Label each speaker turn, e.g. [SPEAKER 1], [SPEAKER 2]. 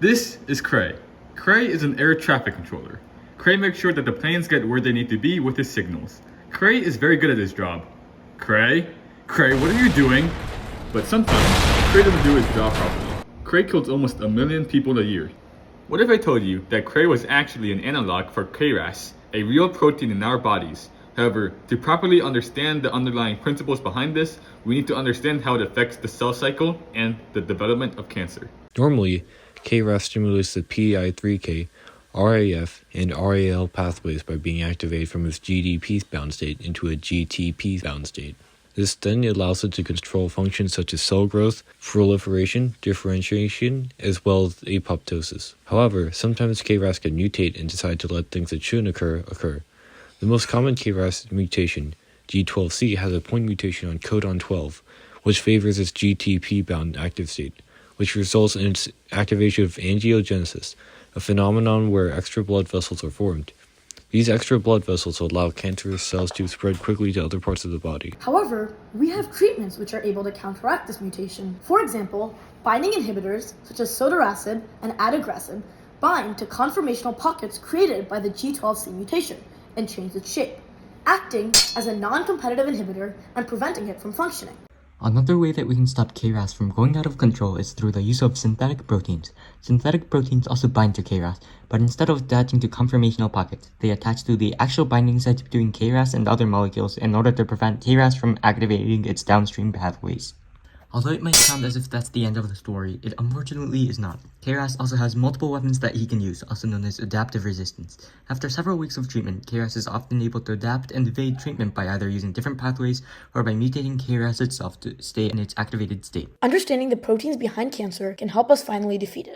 [SPEAKER 1] This is Kray. Kray is an air traffic controller. Kray makes sure that the planes get where they need to be with his signals. Kray is very good at his job. Kray, what are you doing? But sometimes, Kray doesn't do his job properly. Kray kills almost 1 million people a year. What if I told you that Kray was actually an analog for KRAS, a real protein in our bodies? However, to properly understand the underlying principles behind this, we need to understand how it affects the cell cycle and the development of cancer.
[SPEAKER 2] Normally, KRAS stimulates the PI3K, RAF, and RAL pathways by being activated from its GDP-bound state into a GTP-bound state. This then allows it to control functions such as cell growth, proliferation, differentiation, as well as apoptosis. However, sometimes KRAS can mutate and decide to let things that shouldn't occur. The most common KRAS mutation, G12C, has a point mutation on codon 12, which favors its GTP-bound active state, which results in its activation of angiogenesis, a phenomenon where extra blood vessels are formed. These extra blood vessels allow cancerous cells to spread quickly to other parts of the body.
[SPEAKER 3] However, we have treatments which are able to counteract this mutation. For example, binding inhibitors such as sotorasib and adagrasib bind to conformational pockets created by the G12C mutation and change its shape, acting as a non-competitive inhibitor and preventing it from functioning.
[SPEAKER 4] Another way that we can stop KRAS from going out of control is through the use of synthetic proteins. Synthetic proteins also bind to KRAS, but instead of attaching to conformational pockets, they attach to the actual binding sites between KRAS and other molecules in order to prevent KRAS from activating its downstream pathways. Although it might sound as if that's the end of the story, it unfortunately is not. KRAS also has multiple weapons that he can use, also known as adaptive resistance. After several weeks of treatment, KRAS is often able to adapt and evade treatment by either using different pathways or by mutating KRAS itself to stay in its activated state.
[SPEAKER 3] Understanding the proteins behind cancer can help us finally defeat it.